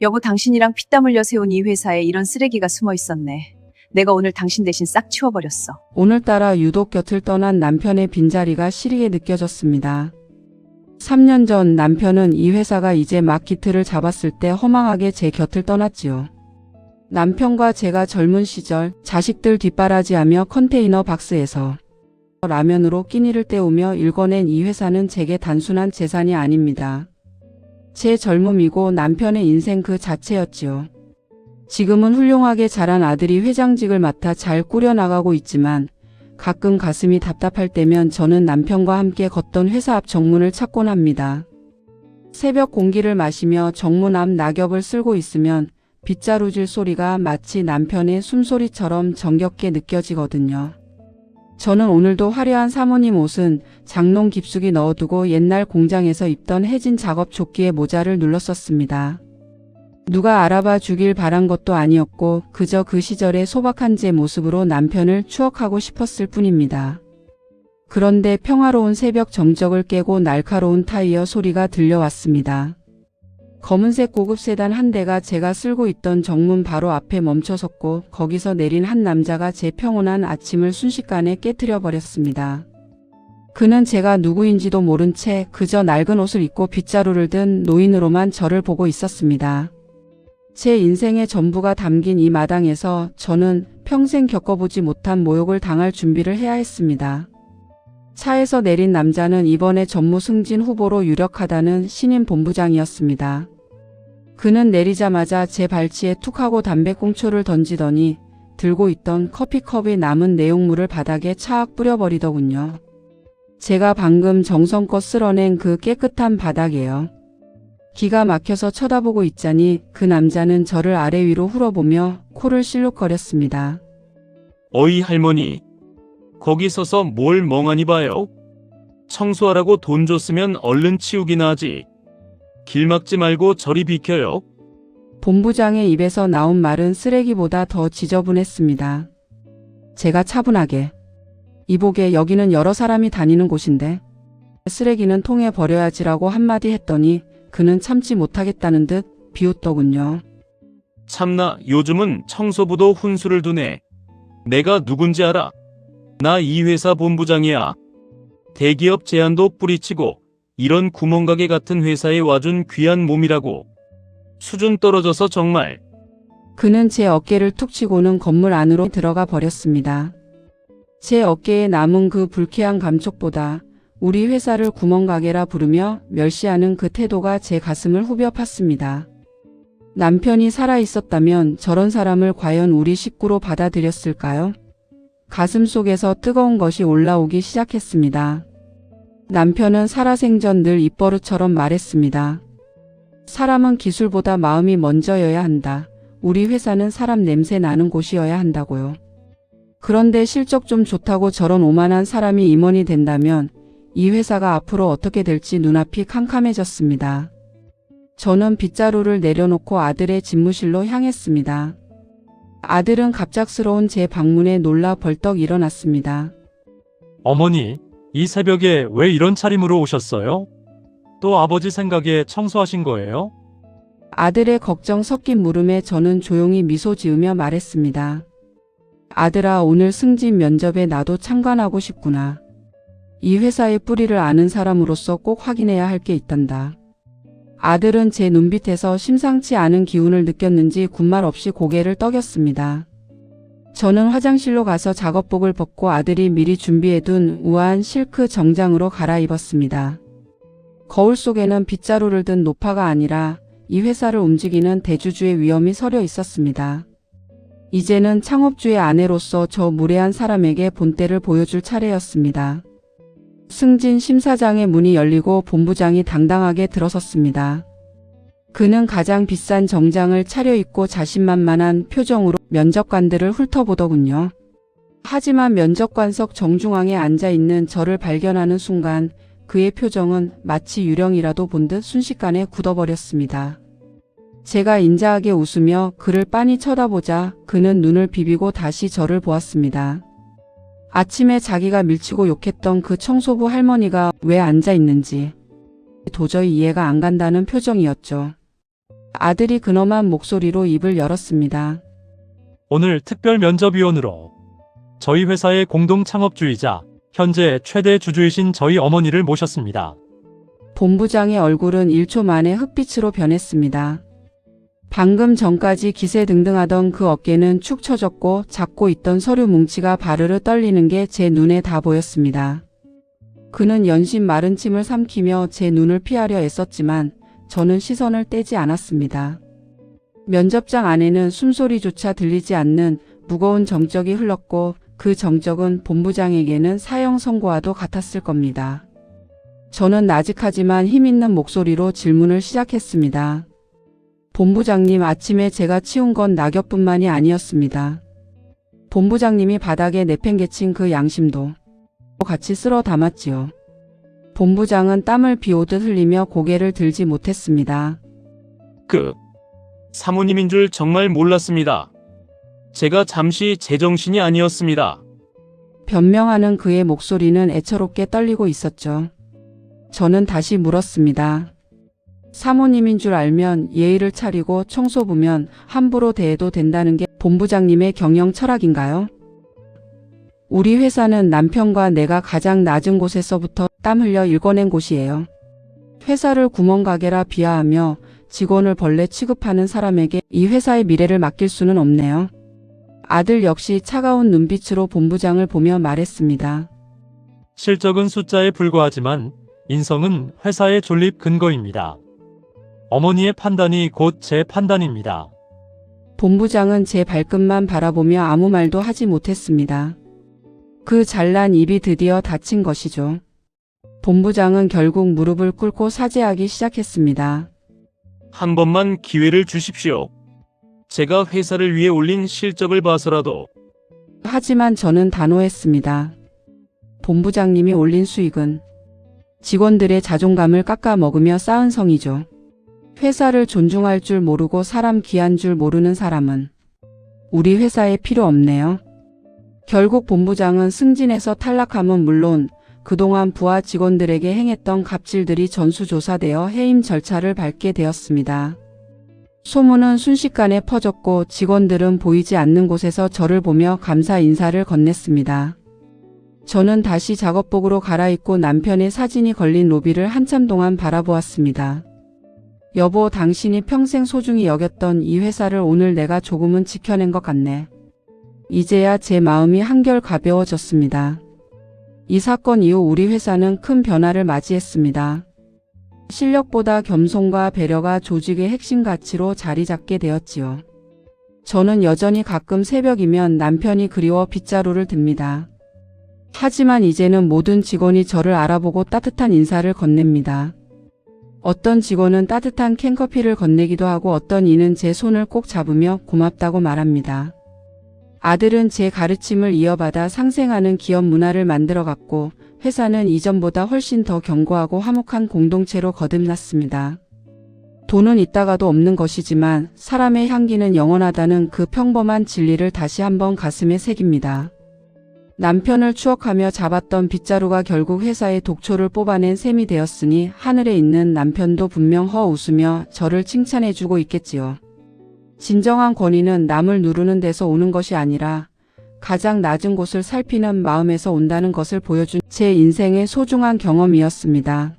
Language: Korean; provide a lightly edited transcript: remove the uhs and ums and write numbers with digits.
여보, 당신이랑 피땀 흘려 세운 이 회사에 이런 쓰레기가 숨어 있었네. 내가 오늘 당신 대신 싹 치워버렸어. 오늘따라 유독 곁을 떠난 남편의 빈자리가 시리게 느껴졌습니다. 3년 전 남편은 이 회사가 이제 막 기틀을 잡았을 때 허망하게 제 곁을 떠났지요. 남편과 제가 젊은 시절 자식들 뒷바라지하며 컨테이너 박스에서 라면으로 끼니를 때우며 일궈낸 이 회사는 제게 단순한 재산이 아닙니다. 제 젊음이고 남편의 인생 그 자체였지요. 지금은 훌륭하게 자란 아들이 회장직을 맡아 잘 꾸려나가고 있지만 가끔 가슴이 답답할 때면 저는 남편과 함께 걷던 회사 앞 정문을 찾곤 합니다. 새벽 공기를 마시며 정문 앞 낙엽을 쓸고 있으면 빗자루질 소리가 마치 남편의 숨소리처럼 정겹게 느껴지거든요. 저는 오늘도 화려한 사모님 옷은 장롱 깊숙이 넣어두고 옛날 공장에서 입던 해진 작업 조끼에 모자를 눌렀었습니다. 누가 알아봐 주길 바란 것도 아니었고 그저 그 시절의 소박한 제 모습으로 남편을 추억하고 싶었을 뿐입니다. 그런데 평화로운 새벽 정적을 깨고 날카로운 타이어 소리가 들려왔습니다. 검은색 고급 세단 한 대가 제가 쓸고 있던 정문 바로 앞에 멈춰섰고 거기서 내린 한 남자가 제 평온한 아침을 순식간에 깨트려 버렸습니다. 그는 제가 누구인지도 모른 채 그저 낡은 옷을 입고 빗자루를 든 노인으로만 저를 보고 있었습니다. 제 인생의 전부가 담긴 이 마당에서 저는 평생 겪어보지 못한 모욕을 당할 준비를 해야 했습니다. 차에서 내린 남자는 이번에 전무 승진 후보로 유력하다는 신임 본부장이었습니다. 그는 내리자마자 제 발치에 툭 하고 담배꽁초를 던지더니 들고 있던 커피컵의 남은 내용물을 바닥에 차악 뿌려버리더군요. 제가 방금 정성껏 쓸어낸 그 깨끗한 바닥에요. 기가 막혀서 쳐다보고 있자니 그 남자는 저를 아래 위로 훑어보며 코를 실룩거렸습니다. 어이 할머니, 거기 서서 뭘 멍하니 봐요? 청소하라고 돈 줬으면 얼른 치우기나 하지. 길 막지 말고 저리 비켜요. 본부장의 입에서 나온 말은 쓰레기보다 더 지저분했습니다. 제가 차분하게, 이보게 여기는 여러 사람이 다니는 곳인데 쓰레기는 통에 버려야지라고 한마디 했더니 그는 참지 못하겠다는 듯 비웃더군요. 참나, 요즘은 청소부도 훈수를 두네. 내가 누군지 알아? 나 이 회사 본부장이야. 대기업 제안도 뿌리치고 이런 구멍가게 같은 회사에 와준 귀한 몸이라고. 수준 떨어져서 정말. 그는 제 어깨를 툭 치고는 건물 안으로 들어가 버렸습니다. 제 어깨에 남은 그 불쾌한 감촉보다 우리 회사를 구멍가게라 부르며 멸시하는 그 태도가 제 가슴을 후벼 팠습니다. 남편이 살아있었다면 저런 사람을 과연 우리 식구로 받아들였을까요? 가슴 속에서 뜨거운 것이 올라오기 시작했습니다. 남편은 살아생전 늘 입버릇처럼 말했습니다. 사람은 기술보다 마음이 먼저여야 한다. 우리 회사는 사람 냄새 나는 곳이어야 한다고요. 그런데 실적 좀 좋다고 저런 오만한 사람이 임원이 된다면 이 회사가 앞으로 어떻게 될지 눈앞이 캄캄해졌습니다. 저는 빗자루를 내려놓고 아들의 집무실로 향했습니다. 아들은 갑작스러운 제 방문에 놀라 벌떡 일어났습니다. 어머니, 이 새벽에 왜 이런 차림으로 오셨어요? 또 아버지 생각에 청소하신 거예요? 아들의 걱정 섞인 물음에 저는 조용히 미소 지으며 말했습니다. 아들아, 오늘 승진 면접에 나도 참관하고 싶구나. 이 회사의 뿌리를 아는 사람으로서 꼭 확인해야 할 게 있단다. 아들은 제 눈빛에서 심상치 않은 기운을 느꼈는지 군말 없이 고개를 떡였습니다. 저는 화장실로 가서 작업복을 벗고 아들이 미리 준비해둔 우아한 실크 정장으로 갈아입었습니다. 거울 속에는 빗자루를 든 노파가 아니라 이 회사를 움직이는 대주주의 위엄이 서려 있었습니다. 이제는 창업주의 아내로서 저 무례한 사람에게 본때를 보여줄 차례였습니다. 승진 심사장의 문이 열리고 본부장이 당당하게 들어섰습니다. 그는 가장 비싼 정장을 차려입고 자신만만한 표정으로 면접관들을 훑어보더군요. 하지만 면접관석 정중앙에 앉아있는 저를 발견하는 순간 그의 표정은 마치 유령이라도 본 듯 순식간에 굳어버렸습니다. 제가 인자하게 웃으며 그를 빤히 쳐다보자 그는 눈을 비비고 다시 저를 보았습니다. 아침에 자기가 밀치고 욕했던 그 청소부 할머니가 왜 앉아있는지 도저히 이해가 안 간다는 표정이었죠. 아들이 근엄한 목소리로 입을 열었습니다. 오늘 특별 면접위원으로 저희 회사의 공동 창업주이자 현재 최대 주주이신 저희 어머니를 모셨습니다. 본부장의 얼굴은 1초 만에 흑빛으로 변했습니다. 방금 전까지 기세등등하던 그 어깨는 축 처졌고 잡고 있던 서류 뭉치가 바르르 떨리는 게 제 눈에 다 보였습니다. 그는 연신 마른 침을 삼키며 제 눈을 피하려 애썼지만 저는 시선을 떼지 않았습니다. 면접장 안에는 숨소리조차 들리지 않는 무거운 정적이 흘렀고 그 정적은 본부장에게는 사형 선고와도 같았을 겁니다. 저는 나직하지만 힘있는 목소리로 질문을 시작했습니다. 본부장님, 아침에 제가 치운 건 낙엽뿐만이 아니었습니다. 본부장님이 바닥에 내팽개친 그 양심도 같이 쓸어 담았지요. 본부장은 땀을 비오듯 흘리며 고개를 들지 못했습니다. 사모님인 줄 정말 몰랐습니다. 제가 잠시 제정신이 아니었습니다. 변명하는 그의 목소리는 애처롭게 떨리고 있었죠. 저는 다시 물었습니다. 사모님인 줄 알면 예의를 차리고 청소부면 함부로 대해도 된다는 게 본부장님의 경영 철학인가요? 우리 회사는 남편과 내가 가장 낮은 곳에서부터 땀 흘려 일궈낸 곳이에요. 회사를 구멍가게라 비하하며 직원을 벌레 취급하는 사람에게 이 회사의 미래를 맡길 수는 없네요. 아들 역시 차가운 눈빛으로 본부장을 보며 말했습니다. 실적은 숫자에 불과하지만 인성은 회사의 존립 근거입니다. 어머니의 판단이 곧 제 판단입니다. 본부장은 제 발끝만 바라보며 아무 말도 하지 못했습니다. 그 잘난 입이 드디어 닫힌 것이죠. 본부장은 결국 무릎을 꿇고 사죄하기 시작했습니다. 한 번만 기회를 주십시오. 제가 회사를 위해 올린 실적을 봐서라도. 하지만 저는 단호했습니다. 본부장님이 올린 수익은 직원들의 자존감을 깎아먹으며 쌓은 성이죠. 회사를 존중할 줄 모르고 사람 귀한 줄 모르는 사람은 우리 회사에 필요 없네요. 결국 본부장은 승진해서 탈락함은 물론 그동안 부하 직원들에게 행했던 갑질들이 전수조사되어 해임 절차를 밟게 되었습니다. 소문은 순식간에 퍼졌고 직원들은 보이지 않는 곳에서 저를 보며 감사 인사를 건넸습니다. 저는 다시 작업복으로 갈아입고 남편의 사진이 걸린 로비를 한참 동안 바라보았습니다. 여보, 당신이 평생 소중히 여겼던 이 회사를 오늘 내가 조금은 지켜낸 것 같네. 이제야 제 마음이 한결 가벼워졌습니다. 이 사건 이후 우리 회사는 큰 변화를 맞이했습니다. 실력보다 겸손과 배려가 조직의 핵심 가치로 자리 잡게 되었지요. 저는 여전히 가끔 새벽이면 남편이 그리워 빗자루를 듭니다. 하지만 이제는 모든 직원이 저를 알아보고 따뜻한 인사를 건넵니다. 어떤 직원은 따뜻한 캔커피를 건네기도 하고 어떤 이는 제 손을 꼭 잡으며 고맙다고 말합니다. 아들은 제 가르침을 이어받아 상생하는 기업 문화를 만들어갔고 회사는 이전보다 훨씬 더 견고하고 화목한 공동체로 거듭났습니다. 돈은 있다가도 없는 것이지만 사람의 향기는 영원하다는 그 평범한 진리를 다시 한번 가슴에 새깁니다. 남편을 추억하며 잡았던 빗자루가 결국 회사의 독초를 뽑아낸 셈이 되었으니 하늘에 있는 남편도 분명 웃으며 저를 칭찬해주고 있겠지요. 진정한 권위는 남을 누르는 데서 오는 것이 아니라 가장 낮은 곳을 살피는 마음에서 온다는 것을 보여준 제 인생의 소중한 경험이었습니다.